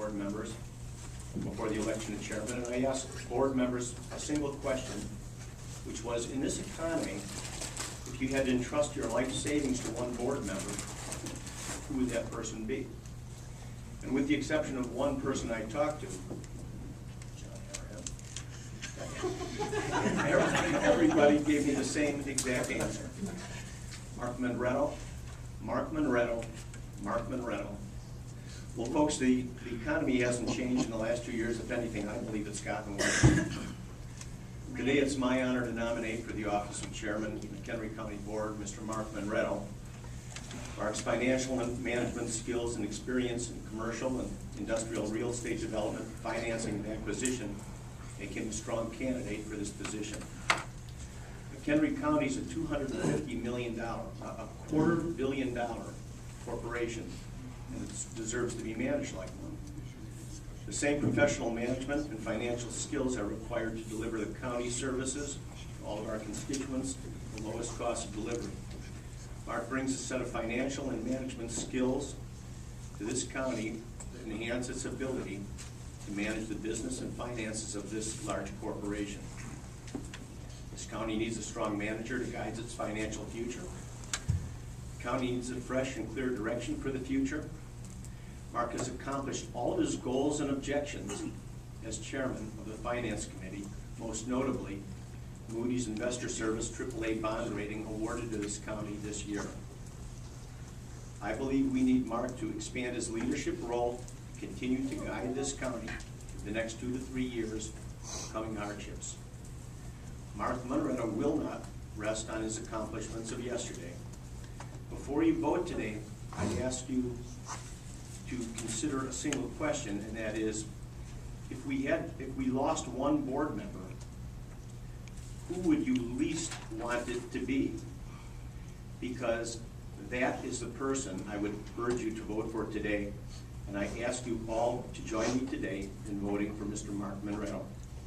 board members before the election of chairman, and I asked board members a single question, which was, in this economy, if you had to entrust your life savings to one board member, who would that person be? And with the exception of one person I talked to, everybody gave me the same exact answer. Mark Monretto, Mark Monretto, Mark Monretto. Well, folks, the economy hasn't changed in the last 2 years. If anything, I believe it's gotten worse. Today, it's my honor to nominate for the office of chairman of the McHenry County Board, Mr. Mark Monretto. Mark's financial and management skills and experience in commercial and industrial real estate development, financing, and acquisition make him a strong candidate for this position. McHenry County is a $250 million, a $250 million corporation, and it deserves to be managed like one. The same professional management and financial skills are required to deliver the county services to all of our constituents at the lowest cost of delivery. Mark brings a set of financial and management skills to this county that enhance its ability to manage the business and finances of this large corporation. This county needs a strong manager to guide its financial future. The county needs a fresh and clear direction for the future. Mark has accomplished all of his goals and objectives as chairman of the Finance Committee, most notably Moody's Investor Service AAA bond rating awarded to this county this year. I believe we need Mark to expand his leadership role, continue to guide this county for the next 2 to 3 years of coming hardships. Mark Monretto will not rest on his accomplishments of yesterday. Before you vote today, I ask you to consider a single question, and that is, if we lost one board member, who would you least want it to be? Because that is the person I would urge you to vote for today, and I ask you all to join me today in voting for Mr. Mark Monretto.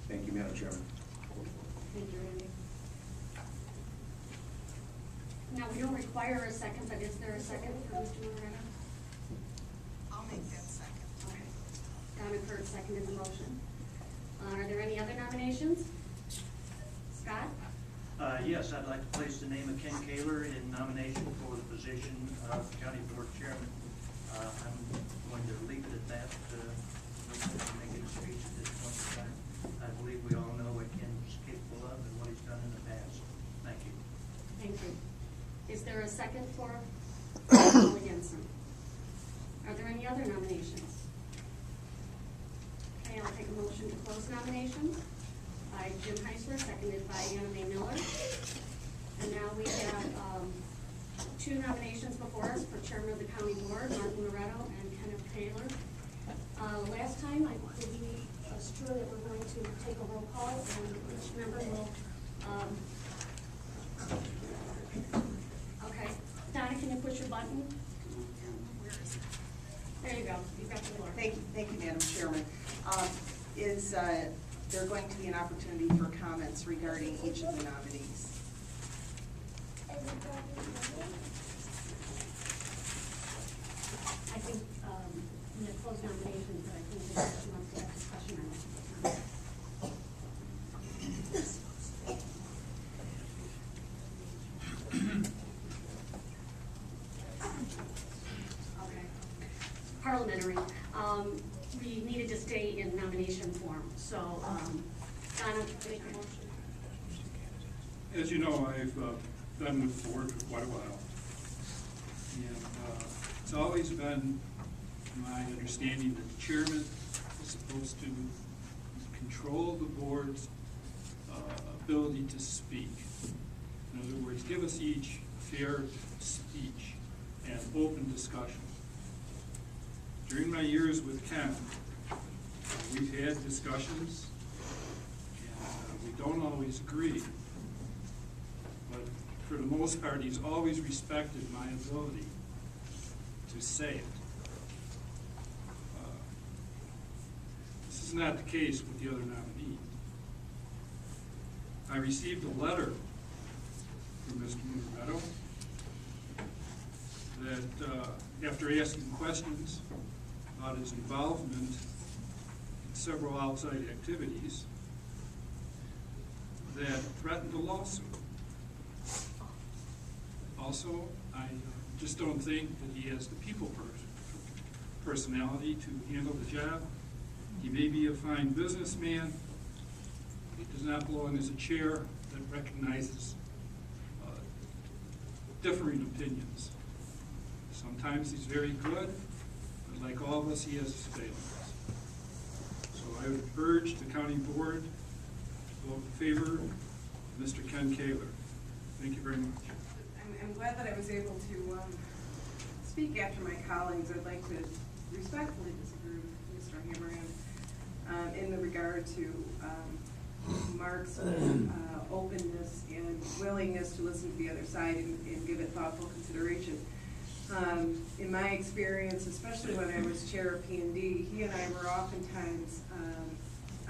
Thank you, Madam Chairman. Thank you, Randy. Now, we don't require a second, but is there a second for Mr. Monretto? I'll make that second. Okay. Donna Kurt seconded the motion. Are there any other nominations? Scott? Yes, I'd like to place the name of Ken Kaler in nomination for the position of County Board Chairman. I'm going to leave it at that, making a speech at this point in time. I believe we all know what Ken's capable of and what he's done in the past. Thank you. Thank you. Is there a second for Paul Jensen? Are there any other nominations? Okay, I'll take a motion to close nominations by Jim Heisler, seconded by Anna Mae Miller. And now we have 2 nominations before us for chairman of the county board, Mark Monretto and Kenneth Kaler. Last time, I believe it's true that we're going to take a roll call, and each member will. Okay, Donna, can you push your button? Where is it? There you go. You've got the floor. Thank you, Madam Chairman. Is there going to be an opportunity for comments regarding each of the nominees? I think we have closed nominations, but I think there's she wants to have discussion on it. Okay. Parliamentary. We needed to stay in nomination form, so Donna, make a motion. As you know, I've been with the board for quite a while. And it's always been my understanding that the chairman is supposed to control the board's ability to speak. In other words, give us each fair speech and open discussion. During my years with Ken, we've had discussions, and we don't always agree. But for the most part, he's always respected my ability to say it. This is not the case with the other nominee. I received a letter from Mr. Monretto that after asking questions, about his involvement in several outside activities that threatened a lawsuit. Also, I just don't think that he has the people personality to handle the job. He may be a fine businessman. He does not belong as a chair that recognizes differing opinions. Sometimes he's very good, but like all of us, he has his failings. So I would urge the county board to vote in favor of Mr. Ken Kaler. Thank you very much. I'm glad that I was able to speak after my colleagues. I'd like to respectfully disagree with Mr. Hammerhand in the regard to Mark's openness and willingness to listen to the other side and give it thoughtful consideration. In my experience, especially when I was chair of P&D, he and I were oftentimes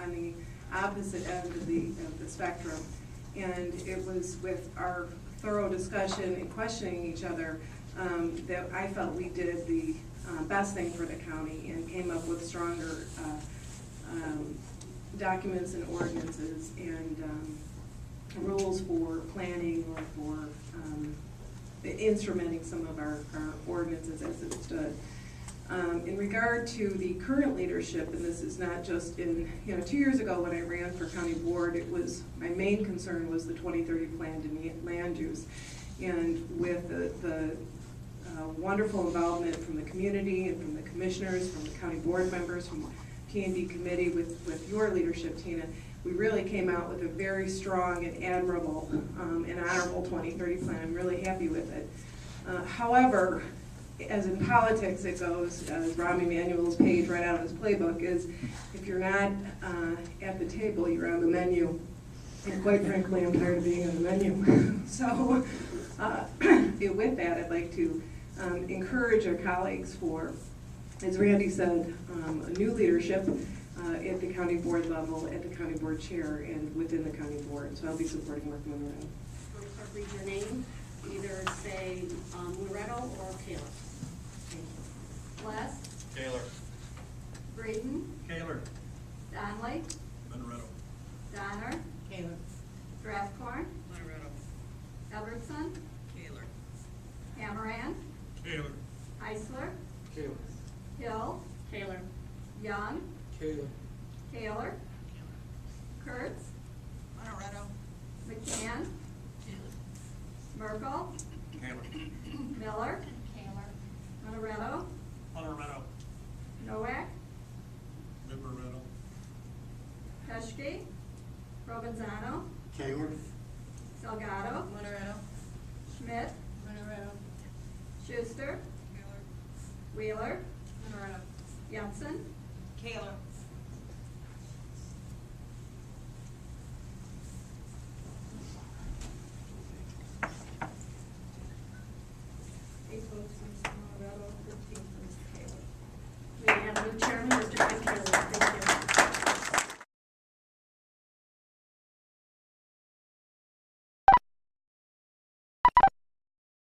on the opposite end of the spectrum. And it was with our thorough discussion and questioning each other that I felt we did the best thing for the county and came up with stronger documents and ordinances and rules for planning or for instrumenting some of our ordinances as it stood. In regard to the current leadership, and this is not just in, 2 years ago when I ran for county board, it was, my main concern was the 2030 plan to land use. And with the wonderful involvement from the community and from the commissioners, from the county board members, from P&D committee with your leadership, Tina, we really came out with a very strong and admirable and honorable 2030 plan. I'm really happy with it. However, as in politics it goes, as Rahm Emanuel's page right out of his playbook is, if you're not at the table, you're on the menu. And quite frankly, I'm tired of being on the menu. So with that, I'd like to encourage our colleagues for, as Randy said, a new leadership at the county board level, at the county board chair, and within the county board. So I'll be supporting Mark Monroe. Clerk, read your name. Either say Loretto or Kaler. Les? Kaler. Braden? Kaler. Donley? Monroe. Donner? Kaler. Strathcorn? Monroe. Albertson? Kaler. Hammerand? Kaler. Heisler? Kaler. Hill? Kaler. Young? Kaler. Kaler? Kurtz? Monroe. McCann? Merkel? Kaler. Miller? Monaretto? Monroe. Nowak? Liberetto. Peschke? Provenzano? Kaler. Salgado? Monroe. Schmidt? Monroe. Schuster? Wheeler? Monroe. Jensen? Kaler.